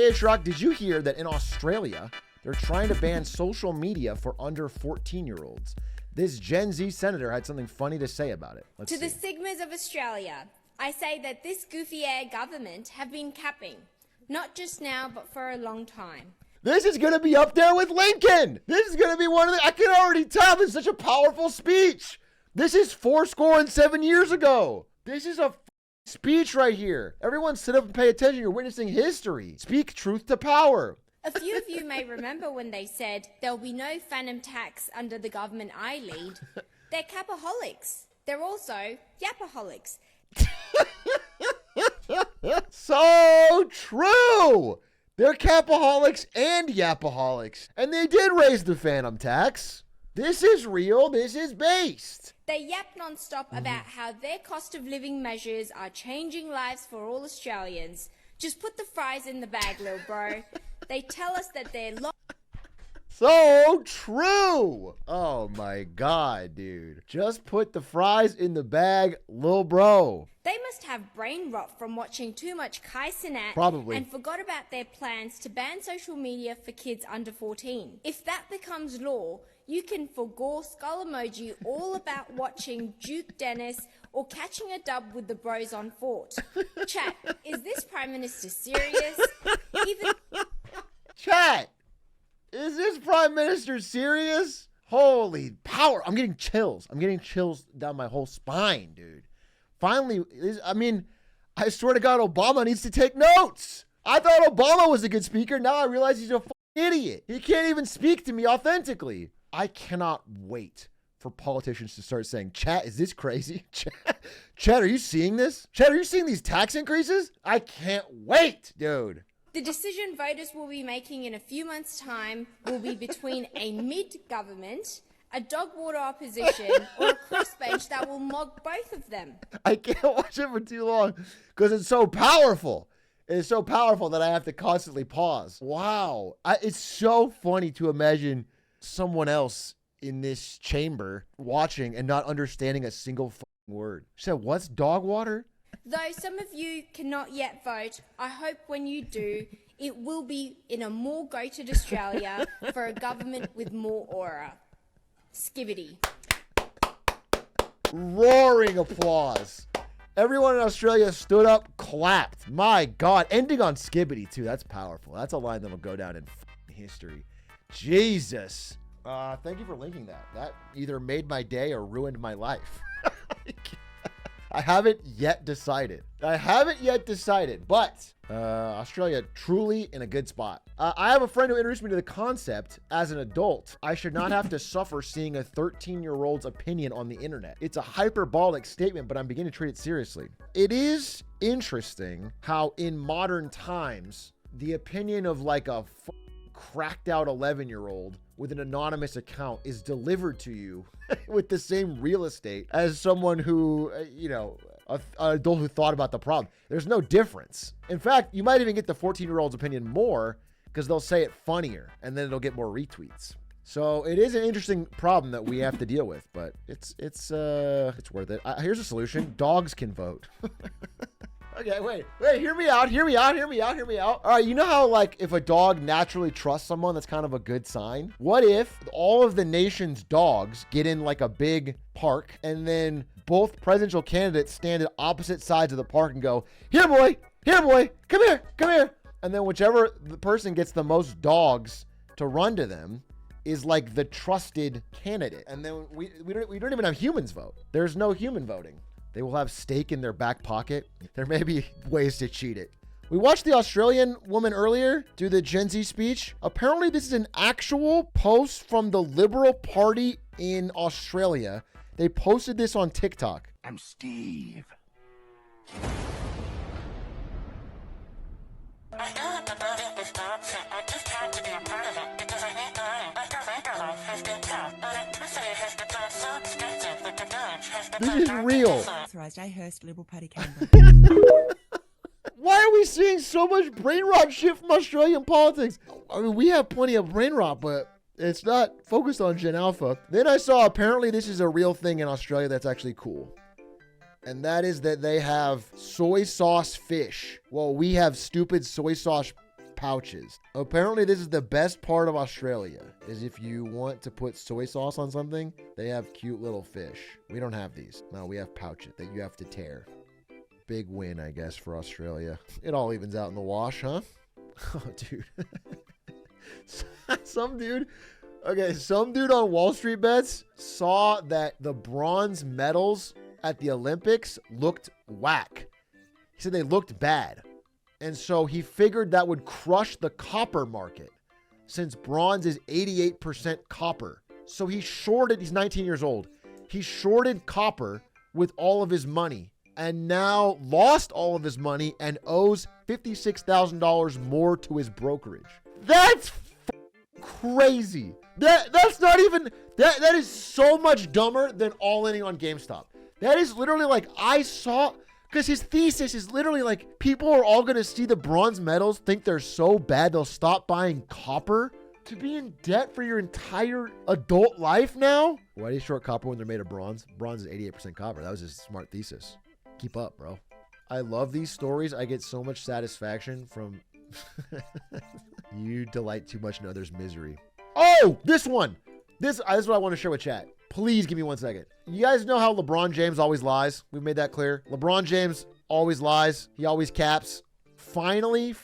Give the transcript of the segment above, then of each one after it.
Hey, Shrock, did you hear that in Australia, they're trying to ban social media for under 14-year-olds? This Gen Z senator had something funny to say about it. Let's see. The Sigmas of Australia, I say that this goofy-air government have been capping. Not just now, but for a long time. This is going to be up there with Lincoln. This is going to be one of the, I can already tell this is such a powerful speech. This is 7 years ago. This is a speech right here. Everyone sit up and pay attention. You're witnessing history. Speak truth to power. A few of you may remember when they said there'll be no phantom tax under the government I lead. They're capaholics. They're also yapaholics. So true. They're capaholics and yapaholics. And they did raise the phantom tax. This is real. This is based. They yap non-stop about how their cost of living measures are changing lives for all Australians. Just put the fries in the bag, little bro. They tell us that they're so true. Oh my God, dude. Just put the fries in the bag, lil bro. They must have brain rot from watching too much Kai Cenat. Probably. And forgot about their plans to ban social media for kids under 14. If that becomes law, you can forgo skull emoji all about watching Duke Dennis or catching a dub with the bros on Fort. Chat, is this Prime Minister serious? Chat, is this Prime Minister serious? Holy power. I'm getting chills. I'm getting chills down my whole spine, dude. Finally, I swear to God, Obama needs to take notes. I thought Obama was a good speaker. Now I realize he's a idiot. He can't even speak to me authentically. I cannot wait for politicians to start saying, chat, is this crazy? Chat, are you seeing this? Chat, are you seeing these tax increases? I can't wait, dude. The decision voters will be making in a few months' time will be between a mid-government, a dog water opposition, or a crossbench that will mog both of them. I can't watch it for too long because it's so powerful. It's so powerful that I have to constantly pause. Wow. It's so funny to imagine someone else in this chamber watching and not understanding a single word. She said, what's dog water? Though some of you cannot yet vote, I hope when you do, it will be in a more goated Australia for a government with more aura. Skibbity. Roaring applause. Everyone in Australia stood up, clapped. My God. Ending on skibbity, too. That's powerful. That's a line that will go down in history. Jesus. Thank you for linking that. That either made my day or ruined my life. I haven't yet decided. But Australia truly in a good spot. I have a friend who introduced me to the concept as an adult. I should not have to suffer seeing a 13-year-old's opinion on the internet. It's a hyperbolic statement, but I'm beginning to treat it seriously. It is interesting how in modern times, the opinion of like a cracked out 11-year-old with an anonymous account is delivered to you with the same real estate as someone who, an adult who thought about the problem. There's no difference. In fact, you might even get the 14-year-old's opinion more because they'll say it funnier and then it'll get more retweets. So it is an interesting problem that we have to deal with, but it's worth it. Here's a solution. Dogs can vote. Okay, wait, hear me out. All right, you know how like if a dog naturally trusts someone, that's kind of a good sign? What if all of the nation's dogs get in like a big park and then both presidential candidates stand at opposite sides of the park and go, here boy, come here. And then whichever the person gets the most dogs to run to them is like the trusted candidate. And then we don't even have humans vote. There's no human voting. They will have steak in their back pocket. There may be ways to cheat it. We watched the Australian woman earlier do the Gen Z speech. Apparently, this is an actual post from the Liberal Party in Australia. They posted this on TikTok. I'm Steve. I still have to build up this nonsense. I just had to be a part of it because I need time. After regular life has been tough. Electricity has become so expensive that the Dutch has become This is real. Authorised A. Hurst, Liberal Party Canberra. Why are we seeing so much brain rot shit from Australian politics? I mean, we have plenty of brain rot, but it's not focused on Gen Alpha. Then I saw apparently this is a real thing in Australia that's actually cool. And that is that they have soy sauce fish. Well, we have stupid soy sauce pouches. Apparently, this is the best part of Australia, is if you want to put soy sauce on something, they have cute little fish. We don't have these. No, we have pouches that you have to tear. Big win, I guess, for Australia. It all evens out in the wash, huh? Oh, dude. Some dude on Wall Street Bets saw that the bronze medals at the Olympics looked whack. He said they looked bad. And so he figured that would crush the copper market since bronze is 88% copper. So he shorted, he's 19 years old. He shorted copper with all of his money and now lost all of his money and owes $56,000 more to his brokerage. That's crazy. That's not even, that is so much dumber than all-inning on GameStop. That is literally like, because his thesis is literally like, people are all going to see the bronze medals, think they're so bad, they'll stop buying copper. To be in debt for your entire adult life now? Why do you short copper when they're made of bronze? Bronze is 88% copper. That was his smart thesis. Keep up, bro. I love these stories. I get so much satisfaction from... You delight too much in others' misery. Oh, this one. This is what I want to share with chat. Please give me 1 second. You guys know how LeBron James always lies? We've made that clear. LeBron James always lies. He always caps. Finally,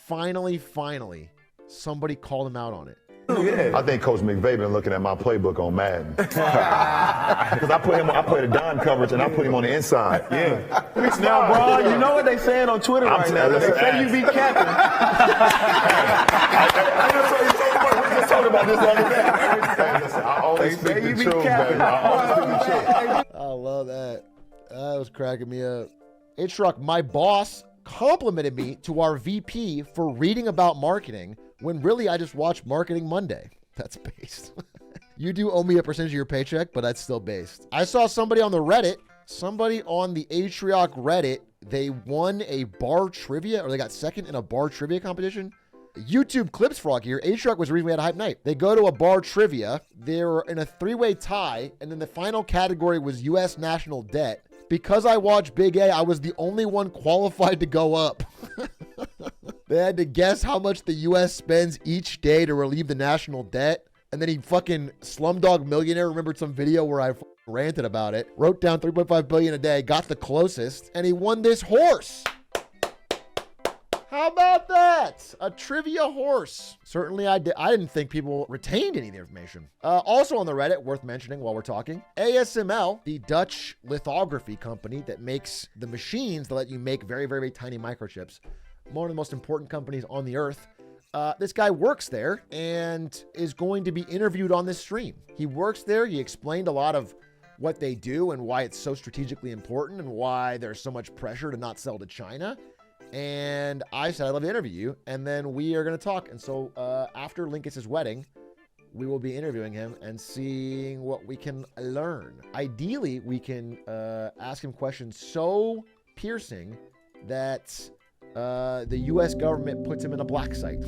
somebody called him out on it. Yeah. I think Coach McVay been looking at my playbook on Madden. Because I play the Don coverage and I put him on the inside. Yeah. Now, Bron, you know what they saying on Twitter right now? They say you be capping. We just talked about this the other day. Listen, I always speak the truth, baby. I love that. That was cracking me up. It struck my boss complimented me to our VP for reading about marketing when really I just watched Marketing Monday. That's based. You do owe me a percentage of your paycheck, but that's still based. I saw somebody on the Reddit, somebody on the Atrioc Reddit, they won a bar trivia, or they got second in a bar trivia competition. YouTube clips frog here. Atrioc was the reason we had a hype night. They go to a bar trivia. They were in a three-way tie, and then the final category was U.S. national debt. Because I watched Big A, I was the only one qualified to go up. They had to guess how much the U.S. spends each day to relieve the national debt. And then he fucking Slumdog Millionaire remembered some video where I ranted about it, wrote down $3.5 billion a day, got the closest, and he won this horse. How about that? A trivia horse. Certainly I didn't think people retained any of the information. Also on the Reddit, worth mentioning while we're talking, ASML, the Dutch lithography company that makes the machines that let you make very, very, very tiny microchips, one of the most important companies on the earth. This guy works there and is going to be interviewed on this stream. He works there. He explained a lot of what they do and why it's so strategically important and why there's so much pressure to not sell to China. And I said, I'd love to interview you. And then we are going to talk. And so after Linkus's wedding, we will be interviewing him and seeing what we can learn. Ideally, we can ask him questions so piercing that the U.S. government puts him in a black site.